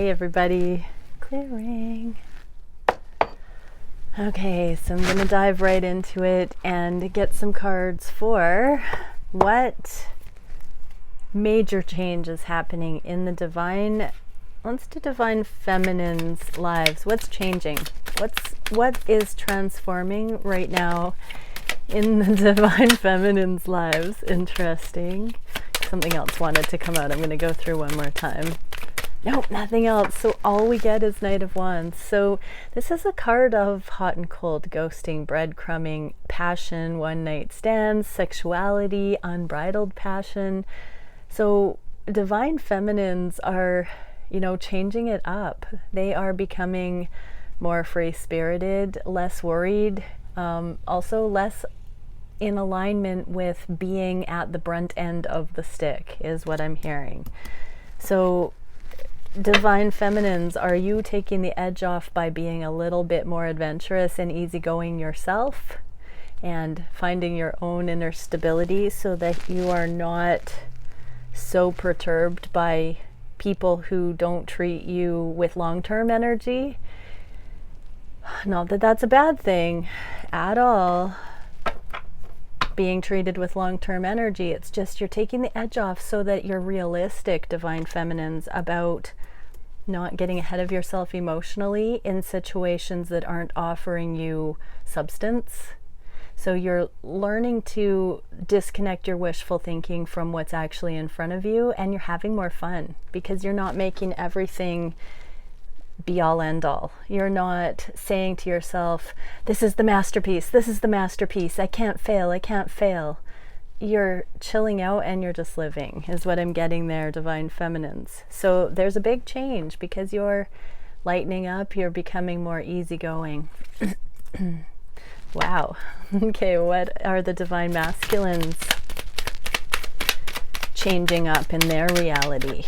Hey everybody, clearing. Okay, so I'm gonna dive right into it and get some cards for what major change is happening in the divine, let's do divine feminine's lives. What's changing? What is transforming right now in the divine feminine's lives? Interesting. Something else wanted to come out. I'm gonna go through one more time. Nope, nothing else. So all we get is Knight of Wands. So this is a card of hot and cold, ghosting, breadcrumbing, passion, one night stands, sexuality, unbridled passion. So divine feminines are, changing it up. They are becoming more free-spirited, less worried, also less in alignment with being at the brunt end of the stick is what I'm hearing. So divine feminines, are you taking the edge off by being a little bit more adventurous and easygoing yourself and finding your own inner stability so that you are not so perturbed by people who don't treat you with long-term energy? Not that that's a bad thing at all, being treated with long-term energy. It's just you're taking the edge off so that you're realistic, divine feminines, about not getting ahead of yourself emotionally in situations that aren't offering you substance. So you're learning to disconnect your wishful thinking from what's actually in front of you, and you're having more fun because you're not making everything be all end all. You're not saying to yourself, this is the masterpiece, this is the masterpiece, I can't fail, I can't fail. You're chilling out and you're just living is what I'm getting there, divine feminines. So there's a big change because you're lightening up, you're becoming more easygoing. Wow. Okay, what are the divine masculines changing up in their reality?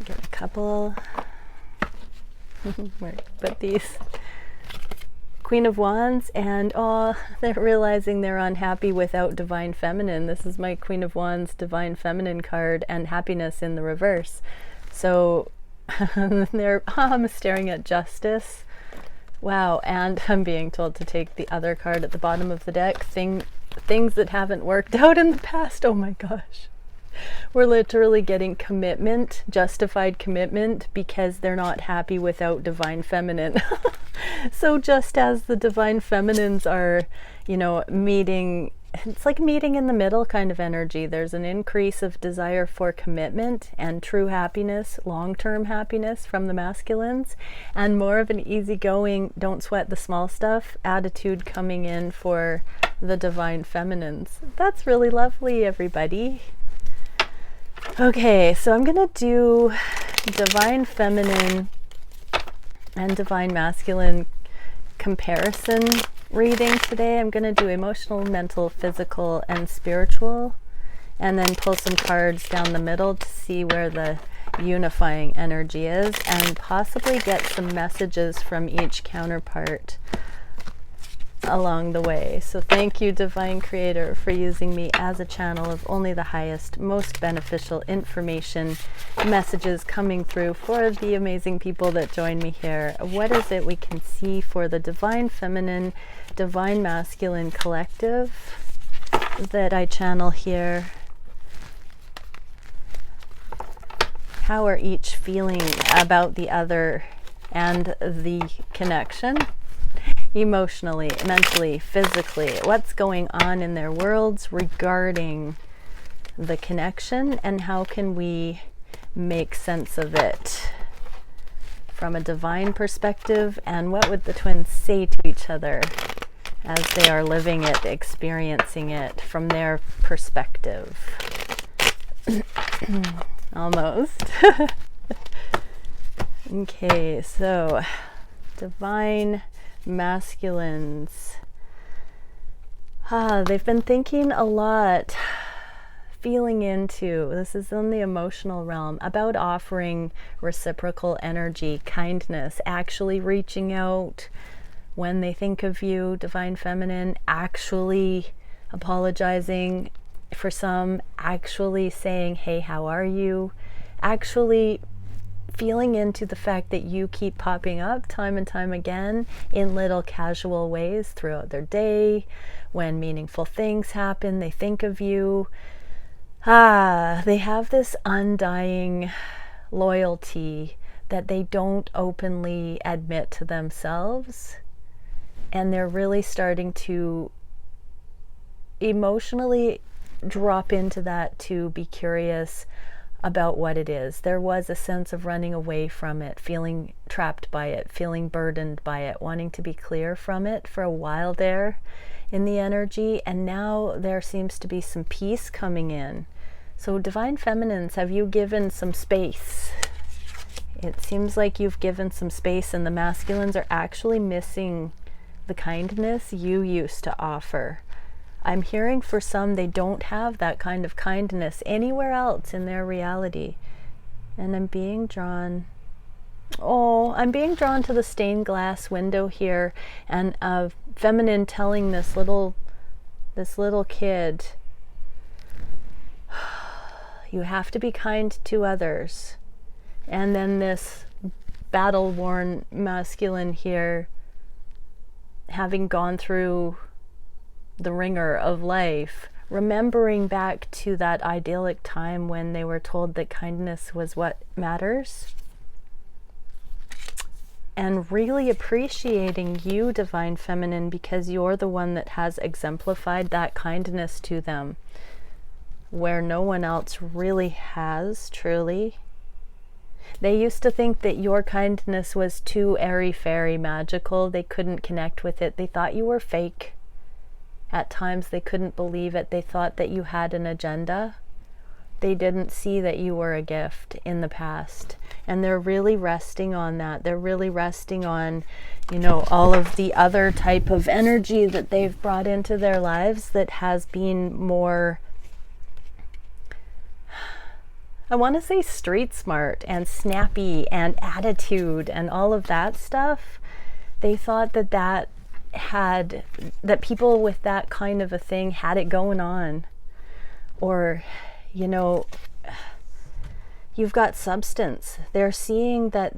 Get a couple. Put these. Queen of Wands, and they're realizing they're unhappy without divine feminine. This is my Queen of Wands divine feminine card, and happiness in the reverse. So I'm staring at justice. Wow, and I'm being told to take the other card at the bottom of the deck, things that haven't worked out in the past. Oh my gosh. We're literally getting commitment, justified commitment, because they're not happy without divine feminine. So just as the divine feminines are, meeting, it's like meeting in the middle kind of energy. There's an increase of desire for commitment and true happiness, long-term happiness from the masculines, and more of an easygoing, don't sweat the small stuff attitude coming in for the divine feminines. That's really lovely, everybody. Okay, so I'm going to do divine feminine and divine masculine comparison reading today. I'm going to do emotional, mental, physical, and spiritual, and then pull some cards down the middle to see where the unifying energy is, and possibly get some messages from each counterpart along the way. So thank you, Divine Creator, for using me as a channel of only the highest, most beneficial information, messages coming through for the amazing people that join me here. What is it we can see for the divine feminine, divine masculine collective that I channel here? How are each feeling about the other and the connection? Emotionally, mentally, physically, what's going on in their worlds regarding the connection, and how can we make sense of it from a divine perspective, and what would the twins say to each other as they are living it, experiencing it from their perspective? Almost. Okay, so divine masculines. They've been thinking a lot, feeling into, this is in the emotional realm, about offering reciprocal energy, kindness, actually reaching out when they think of you, divine feminine, actually apologizing For some, actually saying, hey, how are you? Actually feeling into the fact that you keep popping up time and time again in little casual ways throughout their day. When meaningful things happen, they think of you. They have this undying loyalty that they don't openly admit to themselves. And they're really starting to emotionally drop into that, to be curious about what it is. There was a sense of running away from it, feeling trapped by it, feeling burdened by it, wanting to be clear from it for a while there in the energy. And now there seems to be some peace coming in. So Divine Feminines, have you given some space? It seems like you've given some space, and the masculines are actually missing the kindness you used to offer. I'm hearing for some, they don't have that kind of kindness anywhere else in their reality. And I'm being drawn, I'm being drawn to the stained glass window here, and a feminine telling this little kid, you have to be kind to others. And then this battle-worn masculine here, having gone through the ringer of life, remembering back to that idyllic time when they were told that kindness was what matters, and really appreciating you, Divine Feminine, because you're the one that has exemplified that kindness to them where no one else really has, truly. They used to think that your kindness was too airy-fairy magical. They couldn't connect with it. They thought you were fake. At times they couldn't believe it. They thought that you had an agenda. They didn't see that you were a gift in the past. And they're really resting on that. They're really resting on, all of the other type of energy that they've brought into their lives that has been more, I want to say, street smart and snappy and attitude and all of that stuff. They thought that people with that kind of a thing had it going on. Or, you've got substance. They're seeing that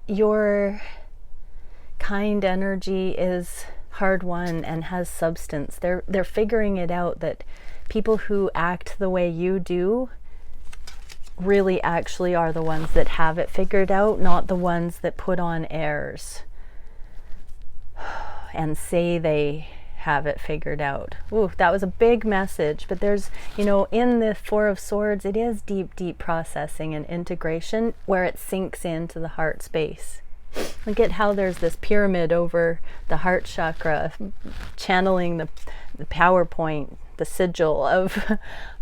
your kind energy is hard won and has substance. They're figuring it out, that people who act the way you do really actually are the ones that have it figured out, not the ones that put on airs and say they have it figured out. Ooh, that was a big message. But there's, in the Four of Swords, it is deep, deep processing and integration where it sinks into the heart space. Look at how there's this pyramid over the heart chakra, channeling the PowerPoint, the sigil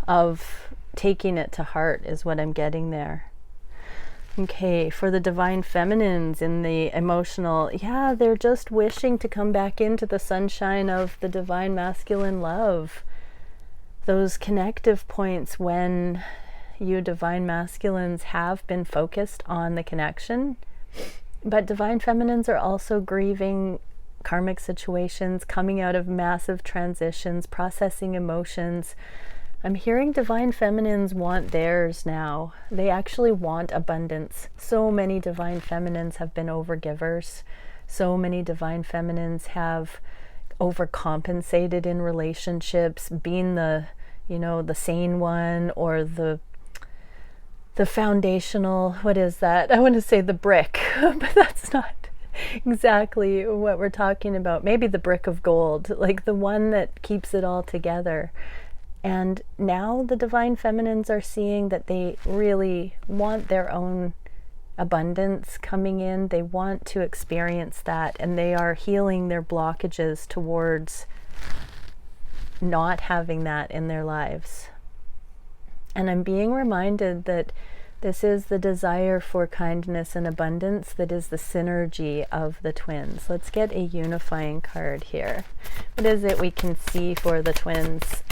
of taking it to heart is what I'm getting there. Okay, for the Divine Feminines in the emotional, they're just wishing to come back into the sunshine of the Divine Masculine love. Those connective points when you Divine Masculines have been focused on the connection. But Divine Feminines are also grieving karmic situations, coming out of massive transitions, processing emotions. I'm hearing Divine Feminines want theirs now. They actually want abundance. So many Divine Feminines have been overgivers. So many Divine Feminines have overcompensated in relationships, being the sane one, or the foundational, what is that? I want to say the brick, but that's not exactly what we're talking about. Maybe the brick of gold, like the one that keeps it all together. And now the Divine Feminines are seeing that they really want their own abundance coming in. They want to experience that, and they are healing their blockages towards not having that in their lives. And I'm being reminded that this is the desire for kindness and abundance that is the synergy of the twins. Let's get a unifying card here. What is it we can see for the twins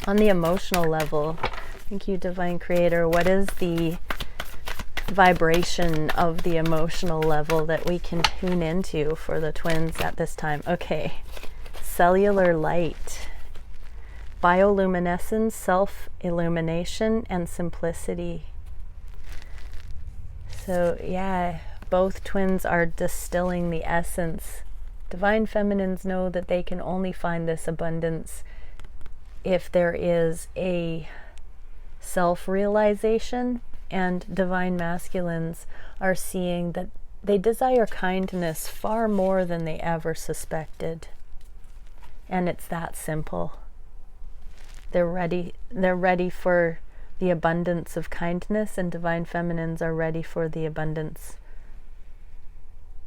on the emotional level? Thank you, Divine Creator. What is the vibration of the emotional level that we can tune into for the twins at this time? Okay, cellular light, bioluminescence, self-illumination, and simplicity. So yeah, both twins are distilling the essence. Divine feminines know that they can only find this abundance if there is a self-realization, and divine masculines are seeing that they desire kindness far more than they ever suspected. And it's that simple. They're ready for the abundance of kindness, and divine feminines are ready for the abundance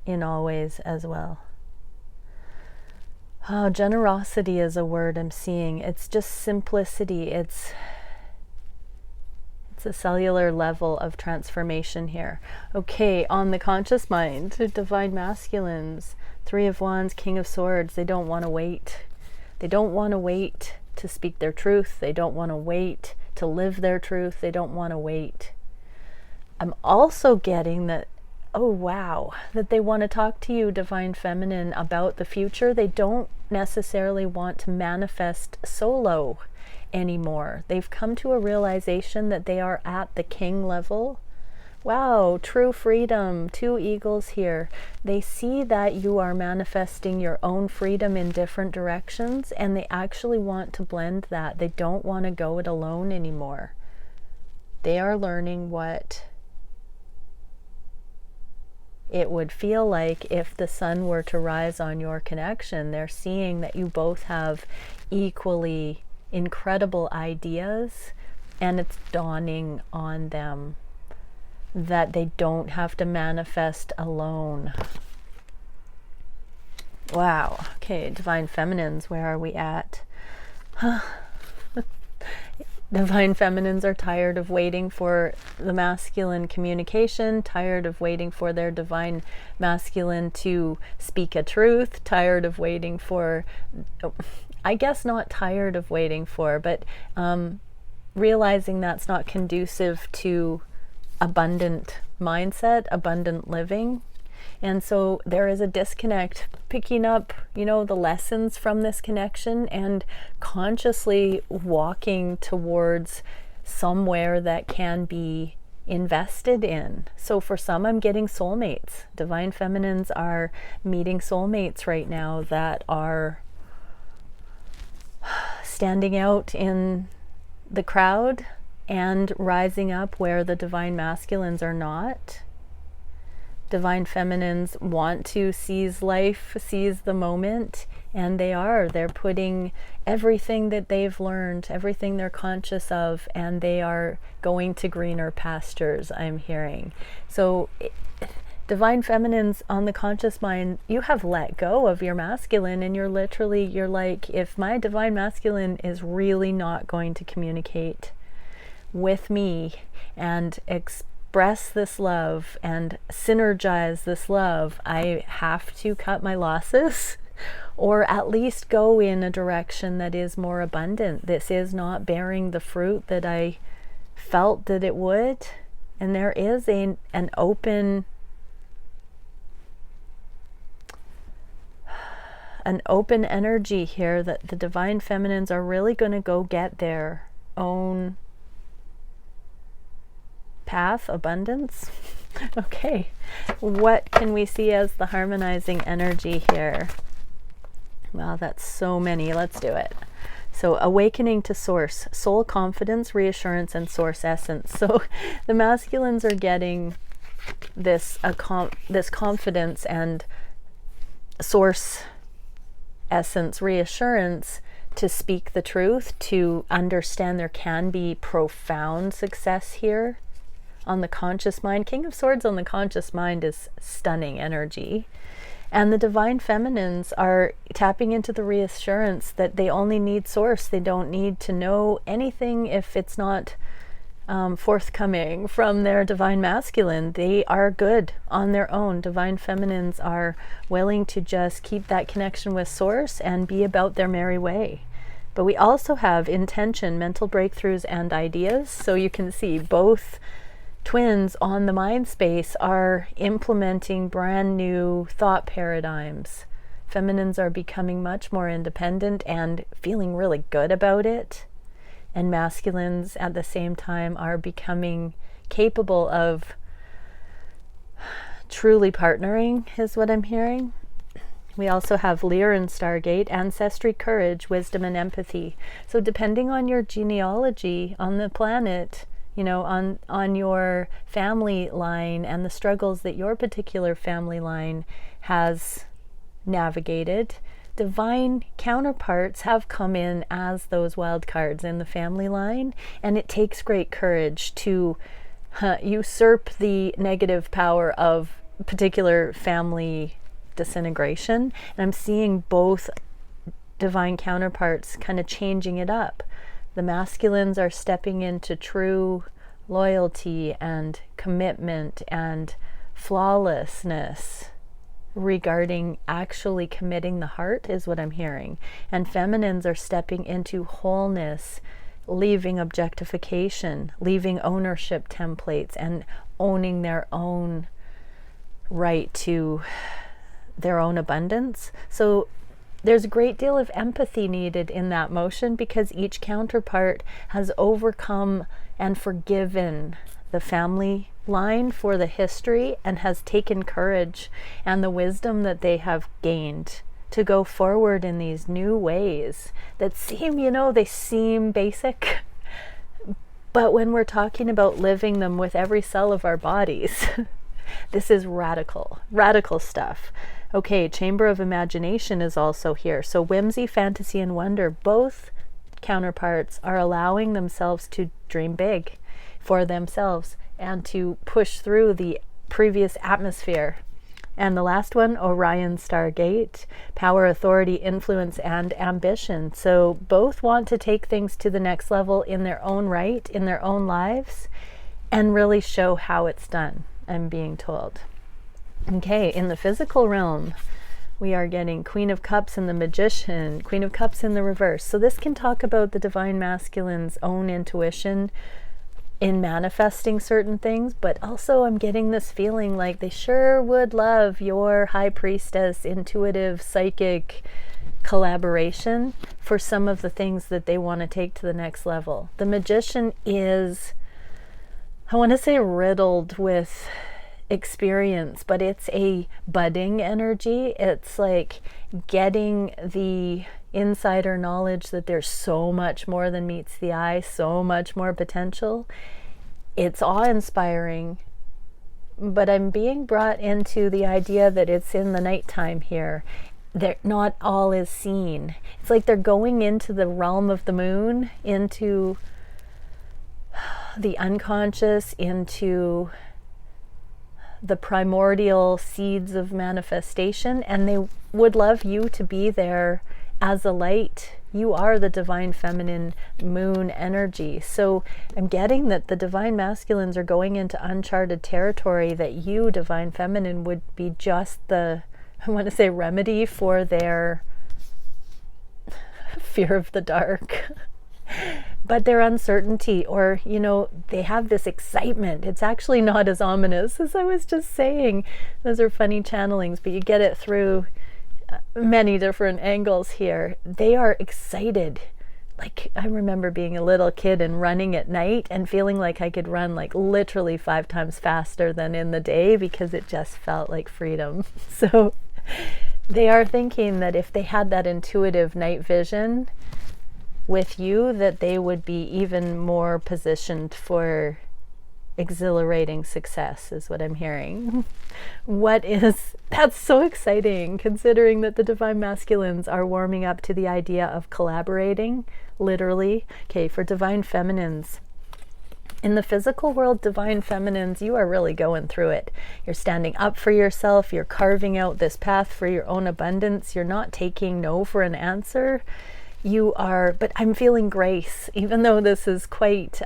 in all ways as well. Oh, generosity is a word I'm seeing. It's just simplicity. It's a cellular level of transformation here. Okay, on the conscious mind, divine masculines, Three of Wands, King of Swords, they don't want to wait. They don't want to wait to speak their truth. They don't want to wait to live their truth. They don't want to wait. I'm also getting that, oh wow, that they want to talk to you, divine feminine, about the future. They don't necessarily want to manifest solo anymore. They've come to a realization that they are at the king level. Wow, true freedom, two eagles here. They see that you are manifesting your own freedom in different directions, and they actually want to blend that. They don't want to go it alone anymore. They are learning what it would feel like if the sun were to rise on your connection. They're seeing that you both have equally incredible ideas, and it's dawning on them that they don't have to manifest alone. Wow. Okay, divine feminines, where are we at? Divine feminines are tired of waiting for the masculine communication, tired of waiting for their divine masculine to speak a truth, tired of waiting for, I guess not tired of waiting for, but realizing that's not conducive to abundant mindset, abundant living. And so there is a disconnect, picking up, the lessons from this connection and consciously walking towards somewhere that can be invested in. So for some, I'm getting soulmates. Divine feminines are meeting soulmates right now that are standing out in the crowd and rising up where the divine masculines are not. Divine feminines want to seize life, seize the moment, and they're putting everything that they've learned, everything they're conscious of, and they are going to greener pastures, I'm hearing. So divine feminines on the conscious mind, you have let go of your masculine, and you're like, if my divine masculine is really not going to communicate with me and express this love and synergize this love, I have to cut my losses, or at least go in a direction that is more abundant. This is not bearing the fruit that I felt that it would. And there is an open energy here that the divine feminines are really going to go get their own path, abundance. Okay, what can we see as the harmonizing energy here? Wow, that's so many. Let's do it. So awakening to source, soul confidence, reassurance, and source essence. So the masculines are getting this confidence and source essence, reassurance, to speak the truth, to understand there can be profound success here. On the conscious mind, King of Swords on the conscious mind is stunning energy. And the divine feminines are tapping into the reassurance that they only need source. They don't need to know anything if it's not forthcoming from their divine masculine. They are good on their own. Divine feminines are willing to just keep that connection with source and be about their merry way. But we also have intention, mental breakthroughs, and ideas. So you can see both twins on the mind space are implementing brand new thought paradigms, Feminines are becoming much more independent and feeling really good about it. And masculines at the same time are becoming capable of truly partnering, is what I'm hearing. We also have Lear in Stargate, ancestry, courage, wisdom, and empathy. So depending on your genealogy on the planet, you know, on your family line and the struggles that your particular family line has navigated, divine counterparts have come in as those wild cards in the family line, and it takes great courage to usurp the negative power of particular family disintegration. And I'm seeing both divine counterparts kind of changing it up. The masculines are stepping into true loyalty and commitment and flawlessness regarding actually committing the heart, is what I'm hearing. And feminines are stepping into wholeness, leaving objectification, leaving ownership templates, and owning their own right to their own abundance. So there's a great deal of empathy needed in that motion, because each counterpart has overcome and forgiven the family line for the history and has taken courage and the wisdom that they have gained to go forward in these new ways that seem, you know, they seem basic, but when we're talking about living them with every cell of our bodies, this is radical stuff. Okay, Chamber of Imagination is also here. So whimsy, fantasy, and wonder, both counterparts are allowing themselves to dream big for themselves and to push through the previous atmosphere. And the last one, Orion Stargate, power, authority, influence, and ambition. So both want to take things to the next level in their own right, in their own lives, and really show how it's done, I'm being told. Okay, in the physical realm, we are getting Queen of Cups and the Magician, Queen of Cups in the reverse. So this can talk about the divine masculine's own intuition in manifesting certain things, but also I'm getting this feeling like they sure would love your high priestess, intuitive, psychic collaboration for some of the things that they want to take to the next level. The Magician is, I want to say, riddled with experience, but it's a budding energy. It's like getting the insider knowledge that there's so much more than meets the eye, so much more potential. It's awe-inspiring, but I'm being brought into the idea that it's in the nighttime here. Not all is seen. It's like they're going into the realm of the moon, into the unconscious, into the primordial seeds of manifestation, and they would love you to be there as a light. You are the divine feminine moon energy. So I'm getting that the divine masculines are going into uncharted territory, that you, divine feminine, would be just the, I want to say, remedy for their fear of the dark. But their uncertainty, or, you know, they have this excitement. It's actually not as ominous as I was just saying. Those are funny channelings, but you get it through many different angles here. They are excited. Like, I remember being a little kid and running at night and feeling like I could run like literally 5 times faster than in the day, because it just felt like freedom. So they are thinking that if they had that intuitive night vision with you, that they would be even more positioned for exhilarating success, is what I'm hearing. That's so exciting, considering that the divine masculines are warming up to the idea of collaborating, literally. Okay, for divine feminines, in the physical world, divine feminines, you are really going through it. You're standing up for yourself. You're carving out this path for your own abundance. You're not taking no for an answer. You are, but I'm feeling grace, even though this is quite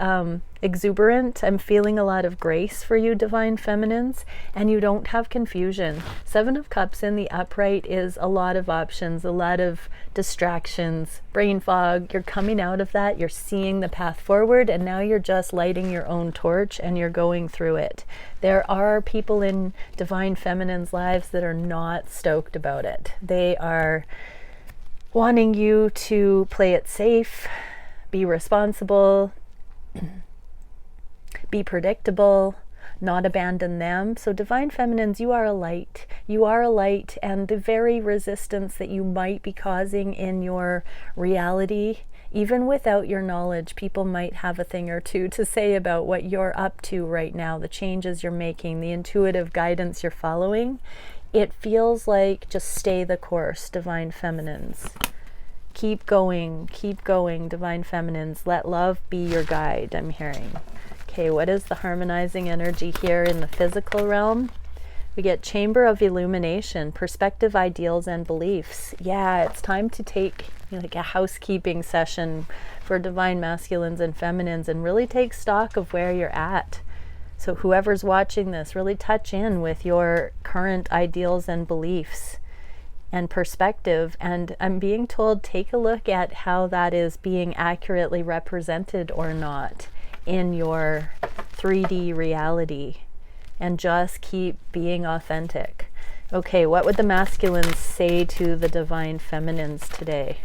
exuberant. I'm feeling a lot of grace for you, divine feminines, and you don't have confusion. Seven of Cups in the upright is a lot of options, a lot of distractions, brain fog. You're coming out of that, you're seeing the path forward, and now you're just lighting your own torch and you're going through it. There are people in divine feminine's lives that are not stoked about it. They are wanting you to play it safe, be responsible, be predictable, not abandon them. So divine feminines, you are a light. You are a light, and the very resistance that you might be causing in your reality, even without your knowledge, people might have a thing or two to say about what you're up to right now, the changes you're making, the intuitive guidance you're following. It feels like just stay the course, divine feminines. Keep going, divine feminines. Let love be your guide, I'm hearing. Okay, what is the harmonizing energy here in the physical realm? We get Chamber of Illumination, perspective, ideals, and beliefs. Yeah, it's time to take like a housekeeping session for divine masculines and feminines and really take stock of where you're at. So whoever's watching this, really touch in with your current ideals and beliefs and perspective. And I'm being told, take a look at how that is being accurately represented or not in your 3D reality, and just keep being authentic. Okay, what would the masculines say to the divine feminines today?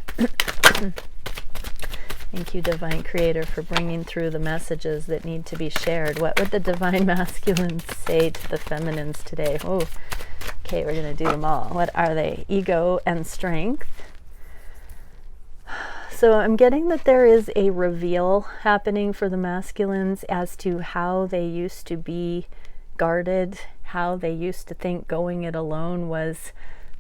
Thank you, Divine Creator, for bringing through the messages that need to be shared. What would the divine masculines say to the feminines today? Oh, okay, we're going to do them all. What are they? Ego and strength. So I'm getting that there is a reveal happening for the masculines as to how they used to be guarded, how they used to think going it alone was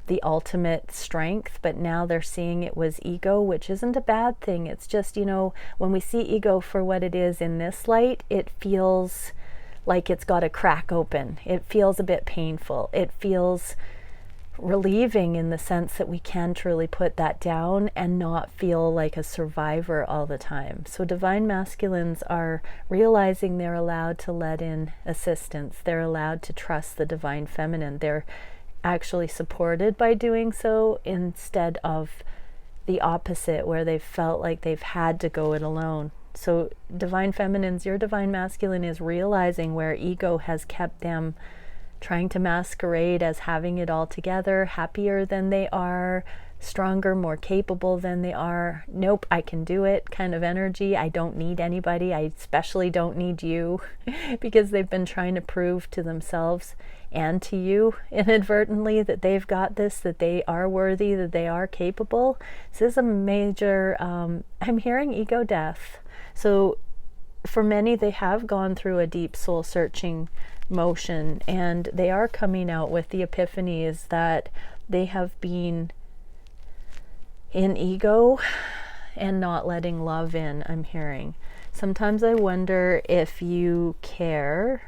the ultimate strength, but now they're seeing it was ego, which isn't a bad thing. It's just, you know, when we see ego for what it is in this light, it feels like it's got a crack open. It feels a bit painful. It feels relieving in the sense that we can truly put that down and not feel like a survivor all the time. So divine masculines are realizing they're allowed to let in assistance. They're allowed to trust the divine feminine. They're actually supported by doing so instead of the opposite, where they've felt like they've had to go it alone. So divine feminines, your divine masculine is realizing where ego has kept them trying to masquerade as having it all together, happier than they are, stronger, more capable than they are. Nope, I can do it kind of energy. I don't need anybody. I especially don't need you, because they've been trying to prove to themselves and to you inadvertently that they've got this, that they are worthy, that they are capable. This is a major, I'm hearing ego death. So for many, they have gone through a deep soul searching motion, and they are coming out with the epiphanies that they have been in ego and not letting love in, I'm hearing. Sometimes I wonder if you care,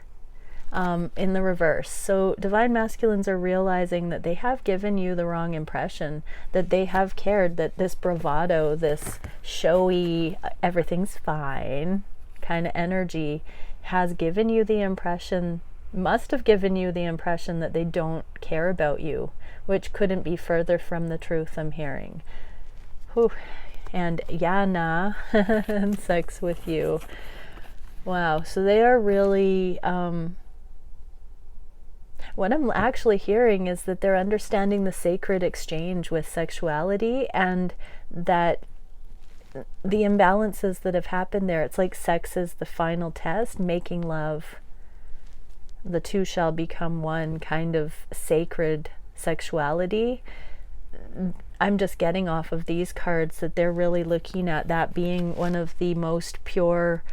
in the reverse. So divine masculines are realizing that they have given you the wrong impression, that they have cared, that this bravado, this showy, everything's fine kind of energy has given you the impression, must have given you the impression that they don't care about you, which couldn't be further from the truth, I'm hearing. Whew. And Yana and sex with you. Wow. So they are really, what I'm actually hearing is that they're understanding the sacred exchange with sexuality, and that the imbalances that have happened there, it's like sex is the final test, making love, the two shall become one kind of sacred sexuality. I'm just getting off of these cards that they're really looking at that being one of the most pure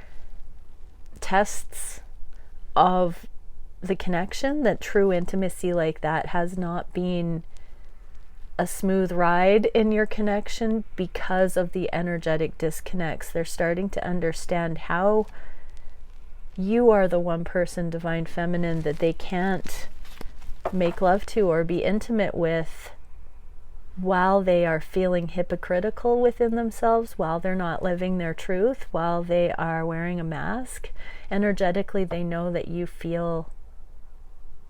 tests of the connection, that true intimacy like that has not been a smooth ride in your connection because of the energetic disconnects. They're starting to understand how you are the one person, divine feminine, that they can't make love to or be intimate with while they are feeling hypocritical within themselves, while they're not living their truth, while they are wearing a mask, energetically they know that you feel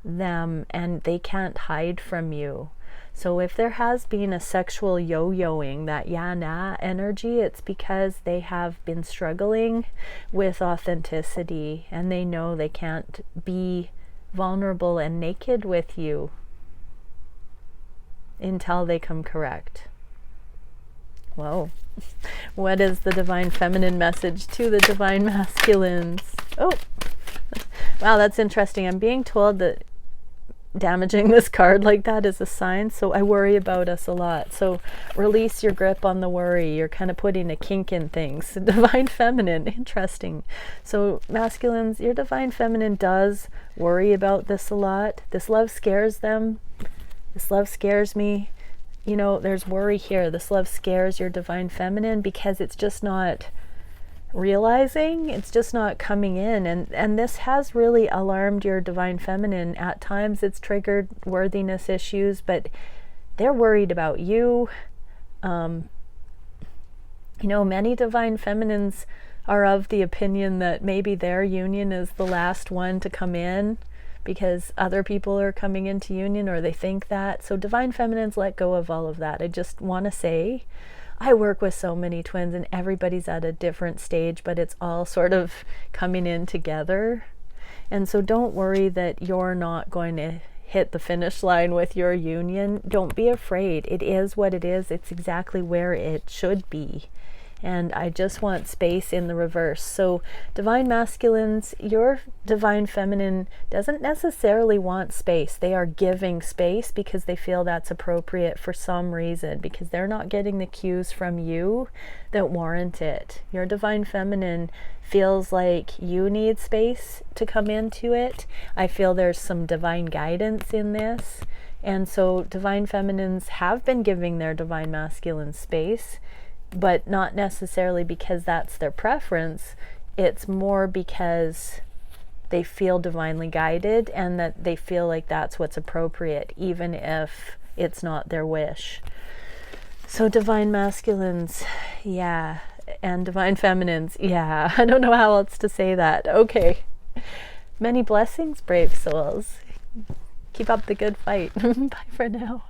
them and they can't hide from you. So if there has been a sexual yo-yoing, that yeah, nah energy, it's because they have been struggling with authenticity and they know they can't be vulnerable and naked with you until they come correct. Whoa. What is the divine feminine message to the divine masculines? Oh, wow, that's interesting. I'm being told that damaging this card like that is a sign, so I worry about us a lot. So release your grip on the worry. You're kind of putting a kink in things. Divine feminine, interesting. So masculines, your divine feminine does worry about this a lot. This love scares them. This love scares me. You know, there's worry here. This love scares your divine feminine because it's just not realizing, it's just not coming in, and this has really alarmed your divine feminine. At times it's triggered worthiness issues, but they're worried about you. You know, many divine feminines are of the opinion that maybe their union is the last one to come in because other people are coming into union, or they think that. So divine feminines, let go of all of that. I just want to say, I work with so many twins and everybody's at a different stage, but it's all sort of coming in together. And so don't worry that you're not going to hit the finish line with your union. Don't be afraid. It is what it is. It's exactly where it should be. And I just want space in the reverse. So divine masculines, your divine feminine doesn't necessarily want space. They are giving space because they feel that's appropriate for some reason, because they're not getting the cues from you that warrant it. Your divine feminine feels like you need space to come into it. I feel there's some divine guidance in this. And so divine feminines have been giving their divine masculine space, but not necessarily because that's their preference. It's more because they feel divinely guided and that they feel like that's what's appropriate, even if it's not their wish. So divine masculines, yeah, and divine feminines, yeah. I don't know how else to say that. Okay. Many blessings, brave souls. Keep up the good fight. Bye for now.